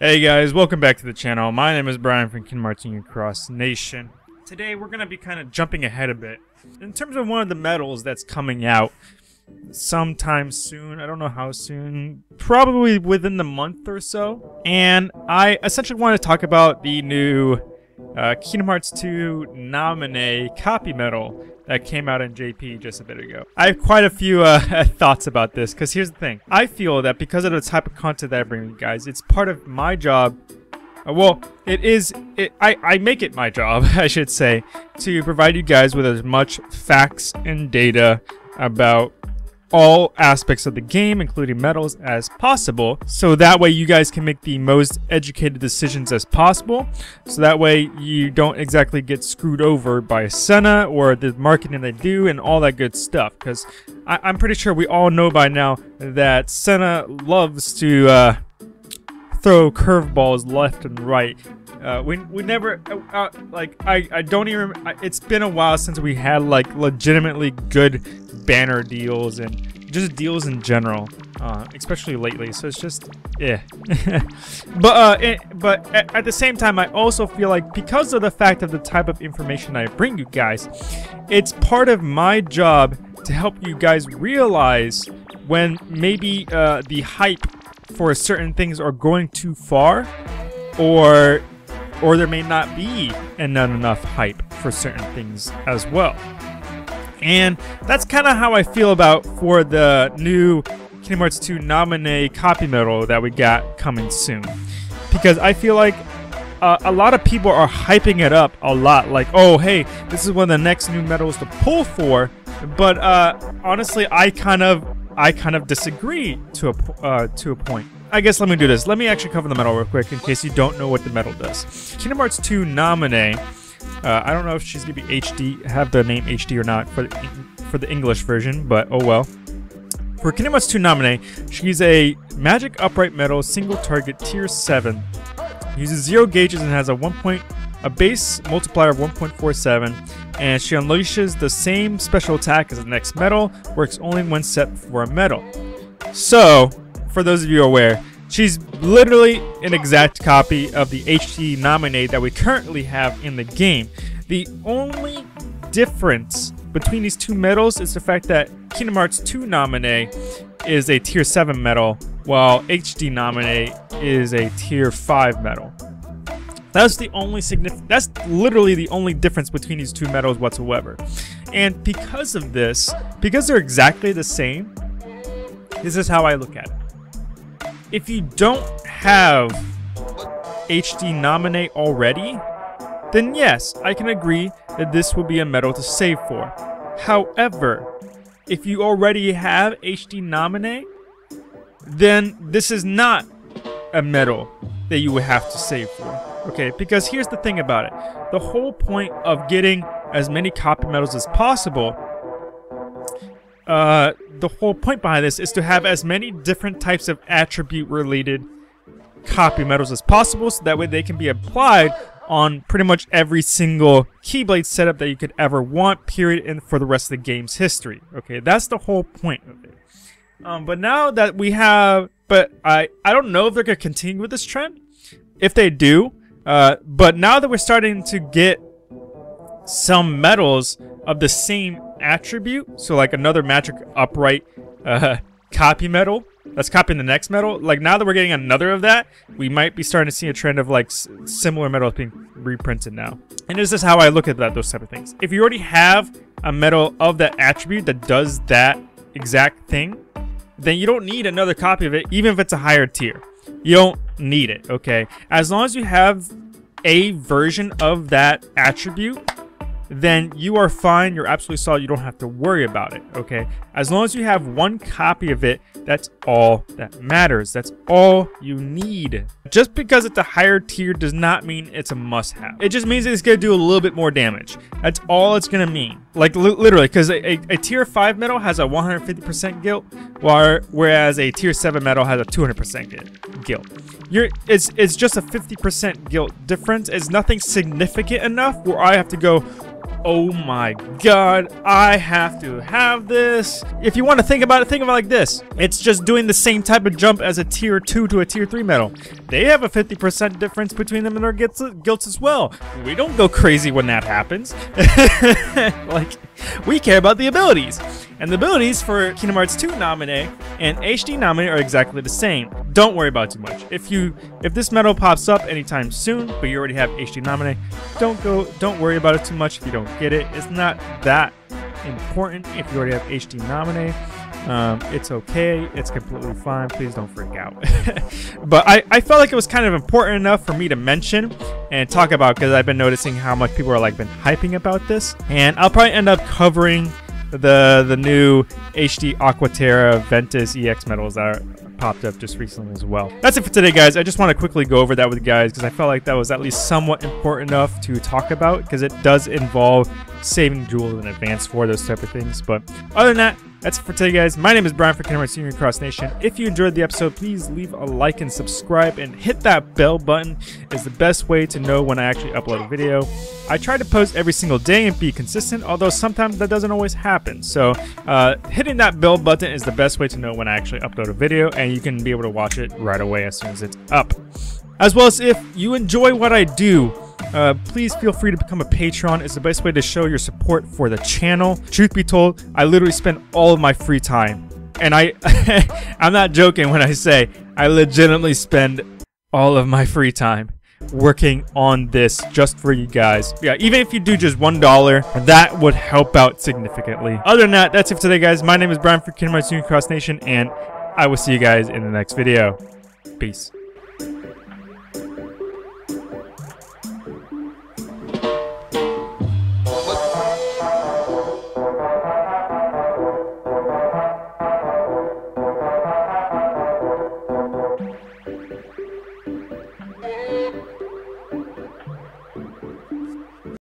Hey guys, welcome back to the channel. My name is Brian from Kingdom Hearts Union Cross Nation. Today we're going to be kind of jumping ahead a bit in terms of one of the medals that's coming out sometime soon. I don't know how soon, probably within the month or so. And I essentially want to talk about the new Kingdom Hearts 2 Namine copy medal that came out in JP just a bit ago. I have quite a few thoughts about this, because here's the thing. I feel that because of the type of content that I bring you guys, it's part of my job. Well, I make it my job, I should say, to provide you guys with as much facts and data about all aspects of the game, including medals, as possible, so that way you guys can make the most educated decisions as possible, so that way you don't exactly get screwed over by Senna or the marketing they do and all that good stuff, because I'm pretty sure we all know by now that Senna loves to throw curveballs left and right. We never I don't even. It's been a while since we had like legitimately good banner deals and just deals in general, especially lately. So it's just but at the same time, I also feel like because of the fact of the type of information I bring you guys, it's part of my job to help you guys realize when maybe the hype for certain things are going too far, or there may not be enough hype for certain things as well. And that's kind of how I feel about for the new Kingdom Hearts 2 Namine copy medal that we got coming soon. Because I feel like a lot of people are hyping it up a lot, like, oh hey, this is one of the next new medals to pull for. But honestly, I kind of disagree to a point. I guess let me do this. Let me actually cover the medal real quick in case you don't know what the medal does. Kingdom Hearts 2 Namine. I don't know if she's gonna be HD, have the name HD or not for the English version, but oh well. For Kingdom Hearts 2 Namine, she's a magic upright medal, single target, tier 7. Uses 0 gauges and has a base multiplier of 1.47, and she unleashes the same special attack as the next medal. Works only when set for a medal. So, for those of you aware, she's literally an exact copy of the HD Namine that we currently have in the game. The only difference between these two medals is the fact that Kingdom Hearts 2 Namine is a tier 7 medal, while HD Namine is a tier 5 medal. That's the only that's literally the only difference between these two medals whatsoever. And because of this, because they're exactly the same, this is how I look at it. If you don't have HD Namine already, then yes, I can agree that this would be a medal to save for. However, if you already have HD Namine, then this is not a medal that you would have to save for. Okay, because here's the thing about it. The whole point of getting as many copy medals as possible, the whole point behind this is to have as many different types of attribute related copy medals as possible, so that way they can be applied on pretty much every single Keyblade setup that you could ever want, period, and for the rest of the game's history. Okay, that's the whole point of it. But now that we have, I don't know if they're going to continue with this trend. If they do, but now that we're starting to get some medals of the same attribute, so like another magic upright copy medal that's copying the next medal, like now that we're getting another of that, we might be starting to see a trend of like similar medals being reprinted now. And this is how I look at those type of things. If you already have a medal of that attribute that does that exact thing, then you don't need another copy of it, even if it's a higher tier. You don't need it, okay? As long as you have a version of that attribute, then you are fine. You're absolutely solid. You don't have to worry about it, okay? As long as you have one copy of it, that's all that matters. That's all you need. Just because it's a higher tier does not mean it's a must-have. It just means that it's going to do a little bit more damage. That's all it's going to mean. Like, literally, because a tier 5 medal has a 150% guilt, whereas a tier 7 medal has a 200% guilt. It's just a 50% guilt difference. It's nothing significant enough where I have to go, oh my god, I have to have this. If you want to think about it like this. It's just doing the same type of jump as a tier 2 to a tier 3 medal. they have a 50% difference between them and their guilds as well. We don't go crazy when that happens. Like, we care about the abilities. And the abilities for Kingdom Hearts 2 Namine and HD Namine are exactly the same. Don't worry about too much. If this medal pops up anytime soon, but you already have HD Namine, don't worry about it too much if you don't get it. It's not that important if you already have HD Namine. It's okay. It's completely fine. Please don't freak out. But I felt like it was kind of important enough for me to mention and talk about, because I've been noticing how much people are like been hyping about this. And I'll probably end up covering the new HD Aquaterra Ventus EX medals that popped up just recently as well. That's it for today, guys. I just want to quickly go over that with you guys because I felt like that was at least somewhat important enough to talk about, because it does involve saving jewels in advance for those type of things. But other than that, that's it for today, guys. My name is Brian for Kingdom Hearts Union Cross Nation. If you enjoyed the episode, please leave a like and subscribe, and hit that bell button. Is the best way to know when I actually upload a video. I try to post every single day and be consistent, although sometimes that doesn't always happen. So hitting that bell button is the best way to know when I actually upload a video, and you can be able to watch it right away as soon as it's up. As well as, if you enjoy what I do, please feel free to become a patron. It's the best way to show your support for the channel. Truth be told, I literally spend all of my free time, and I'm not joking when I say I legitimately spend all of my free time working on this just for you guys. Yeah, even if you do just $1, that would help out significantly. Other than that, that's it for today, guys. My name is Brian for Kingdom Hearts Union Cross Nation, and I will see you guys in the next video. Peace.